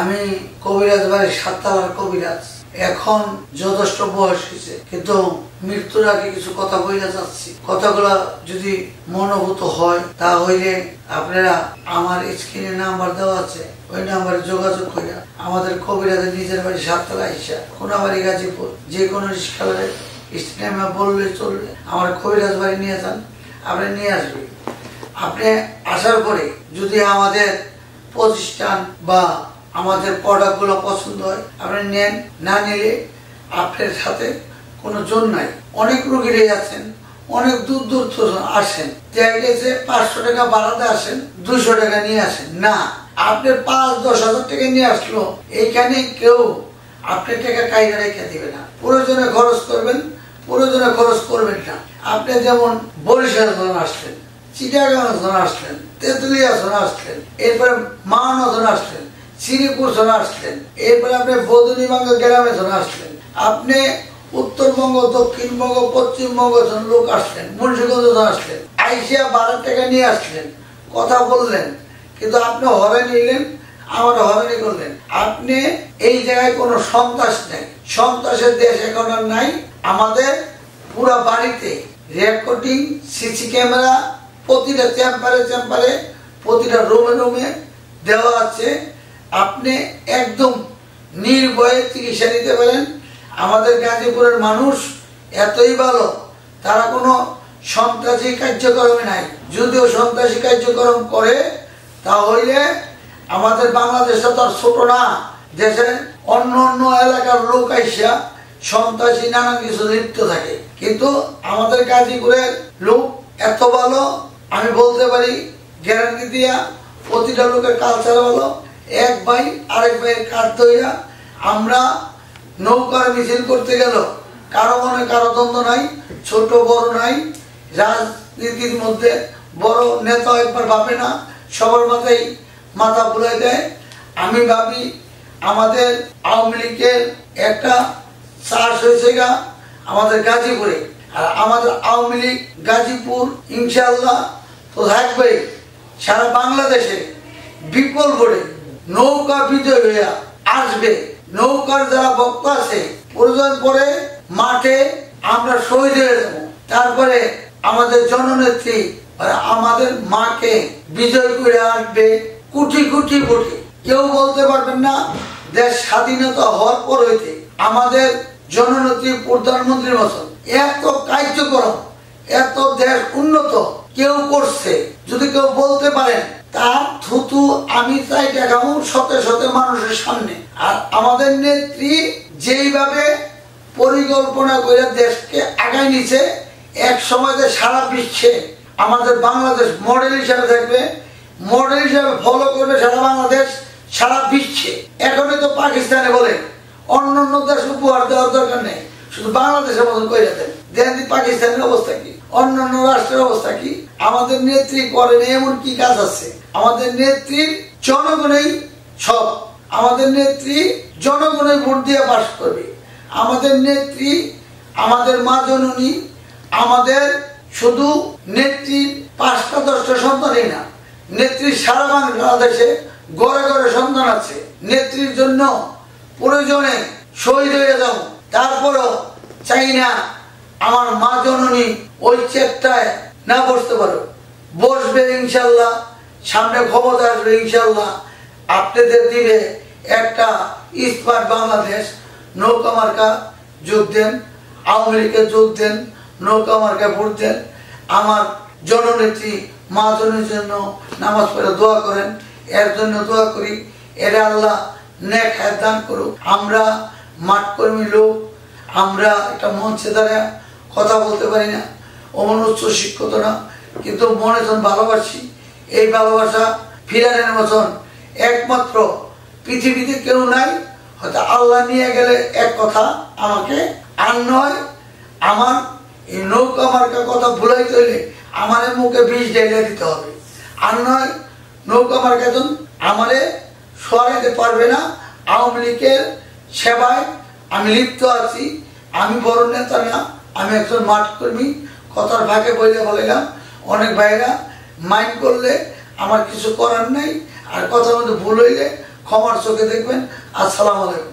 আমি কবিরাজ বাড়ি সাততলার কবিরাজ। এখন যথেষ্ট বয়স হয়েছে, কিন্তু মৃত্যুর আগে কিছু কথা বলে যাচ্ছি। কথাগুলা যদি মনোভূত হয় তাহলে আপনারা আমার স্ক্রিনে নাম্বার দেওয়া আছে, ওই নাম্বারে যোগাযোগ করে আমাদের কবিরাজের নিজের বাড়ি সাততলা আইসা কোনাবাড়ি গাজীপুর যে কোনো রিস্কালারে স্টেডিয়ামে বললে চলবে, আমার কবিরাজ বাড়ি নিয়ে যান, আপনি নিয়ে আসবেন। আপনি আসার পরে যদি আমাদের প্রতিষ্ঠান বা আমাদের প্রোডাক্ট গুলো পছন্দ হয় আপনি নেন, না নিলে আপনার সাথে কোনো জোর নাই। অনেক রোগীরাই আছেন, অনেক দূর দূর আসেন, দেখা গেছে 500 টাকা বাড়াতে আসেন, 200 টাকা নিয়ে আসেন না, আপনি 5-10 হাজার টাকা নিয়ে আসলো, এইখানে কেউ আপনার টাকা কাইরা রেখে দিবে না। প্রয়োজনে খরচ করবেন, প্রয়োজনে খরচ করবেন না। আপনি যেমন বরিশাল আসলেন, চিটাগাং আসলেন, তেঁতুলিয়া আসলেন, এরপরে মাওনা আসলেন, শ্রীপুর আসলেন, এরপরে আপনি বদনীবাঙ্গ গ্রামে আসলেন, আপনি উত্তরবঙ্গ, দক্ষিণবঙ্গ, পশ্চিমবঙ্গ লোক আসলেন, মুন্সিগঞ্জ আসলেন, আইসিয়া 12 টাকা নিয়ে আসলেন, কথা বললেন, কিন্তু আপনি হবে নিলেন, আমার হবেনি করলেন। আপনি এই জায়গায় কোনো সন্ত্রাস নেই, সন্ত্রাসের দেশ এখন আর নাই। আমাদের পুরো বাড়িতে রেকর্ডিং, সিসি ক্যামেরা প্রতিটা চেম্বারে প্রতিটা রুমে দেওয়া আছে। আপনি একদম নির্ভয়ে চিকিৎসা নিতে পারেন। আমাদের গাজীপুরের মানুষ এতই ভালো, তারা কোনো সন্ত্রাসী কার্যক্রমে নাই। যদিও সন্ত্রাসী কার্যক্রম করে তাহলে আমাদের বাংলাদেশটা তো আর ছোট না, দেশের অন্য অন্য এলাকার লোক আইসা সন্ত্রাসী নানান কিছু লিপ্ত থাকে, কিন্তু আমাদের গাজীপুরের লোক এত ভালো, আমি বলতে পারি গ্যারান্টি দিয়া, প্রতিটা লোকের কালচার ভালো। এক ভাই আরেক ভাইয়ের কাঠ ধইরা আমরা নৌকার মিছিল করতে গেল, কারো মনে কারো দ্বন্দ্ব নাই, ছোট বড় নাই। রাজনীতির মধ্যে বড় নেতা একবার ভাবে না, সবার মাথায় মাথা বুলাই দেয়। আমি ভাবি আমাদের আওয়ামী লীগের একটা চাষ হয়েছে গা আমাদের গাজীপুরে, আর আমাদের আওয়ামী লীগ গাজীপুর ইনশাআল্লাহ তো থাকবে সারা বাংলাদেশে বিপুল ভোটে নৌকা বিজয় হইয়া আসবে। নৌকার যারা ভক্ত আছে প্রয়োজন পরে মাঠে আমরা শহীদ হয়ে যাবো, তারপরে আমাদের জননেত্রী আমাদের মাকে বিজয় করে আসবে কোটি কোটি ভোটে। কেউ বলতে পারবেন না দেশ স্বাধীনতা হওয়ার পর হইতে আমাদের জননেত্রী প্রধানমন্ত্রীর মতন এত কার্যক্রম, এত দেশ উন্নত কেউ করছে যদি কেউ বলতে পারেন, তার থুতু আমি চাই দেখাবো শতে শতে মানুষের সামনে। আর আমাদের নেত্রী যেইভাবে পরিকল্পনা করে দেশকে আগায় নিছে, এক সময় সারা বিশ্বে আমাদের বাংলাদেশ মডেল হিসাবে থাকবে, মডেল হিসাবে ফলো করবে সারা বাংলাদেশ, সারা বিশ্বে। এখনই তো পাকিস্তানে বলে অন্য অন্য দেশ উপহার দেওয়ার দরকার নেই, শুধু বাংলাদেশের মতন করে দেন। দেখেন পাকিস্তানের অবস্থা কি, অন্যান্য রাষ্ট্রের অবস্থা কি। আমাদের নেত্রী করেন এমন কি কাজ আছে? আমাদের নেত্রীর জনগণই সব, আমাদের নেত্রী জনগণের ভোট দিয়ে পাস করবে। আমাদের নেত্রী, আমাদের মা জননী, আমাদের শুধু নেত্রীর 5টা-10টা সন্তানই না, নেত্রীর সারা বাংলাদেশে ঘরে ঘরে সন্তান আছে। নেত্রীর জন্য প্রয়োজনে শহীদ হয়ে যাও, তারপরও চাই না আমার মা জননী ওই চেপটায় না বসতে পারো। বসবে ইনশাল্লাহ, সামনে ক্ষমতা আসবে ইনশাল্লাহ, আপনাদের দিবে একটা স্মার্ট বাংলাদেশ। নৌকা মার্কা যোগ দেন, আওয়ামী লীগের যোগ দেন, নৌকা মার্কা ভোট দেন। আমার জননেত্রী মা জনের জন্য নামাজ পড়ে দোয়া করেন, এর জন্য দোয়া করি, এরা আল্লাহ নেক হায়াত দান করুক। আমরা মাঠ কর্মী লোক, আমরা একটা মঞ্চে দাঁড়ায় কথা বলতে পারি না, অমন উচ্চ শিক্ষিত না, কিন্তু মনে যখন ভালোবাসি, এই ভালোবাসা ফিরানের মতন একমাত্র পৃথিবীতে কেউ নাই। হয়তো আল্লাহ নিয়ে গেলে এক কথা, আমাকে আর নয় আমার এই নৌকা মার্কা কথা ভুলাইতে হইলে আমার মুখে বিষ ঢেলে দিতে হবে। আর নয় নৌকা মার্কা জন আমারে সরাইতে পারবে না। আওয়ামী লীগের সেবায় আমি লিপ্ত আছি, আমি বড় নেতা না, আমি একজন মাঠ কর্মী। কথার ভাগে বইলে বলিলাম, অনেক ভাইরা মাইন্ড করলে আমার কিছু করার নাই। আর কথার মধ্যে ভুল হইলে ক্ষমার চোখে দেখবেন। আসসালামু আলাইকুম।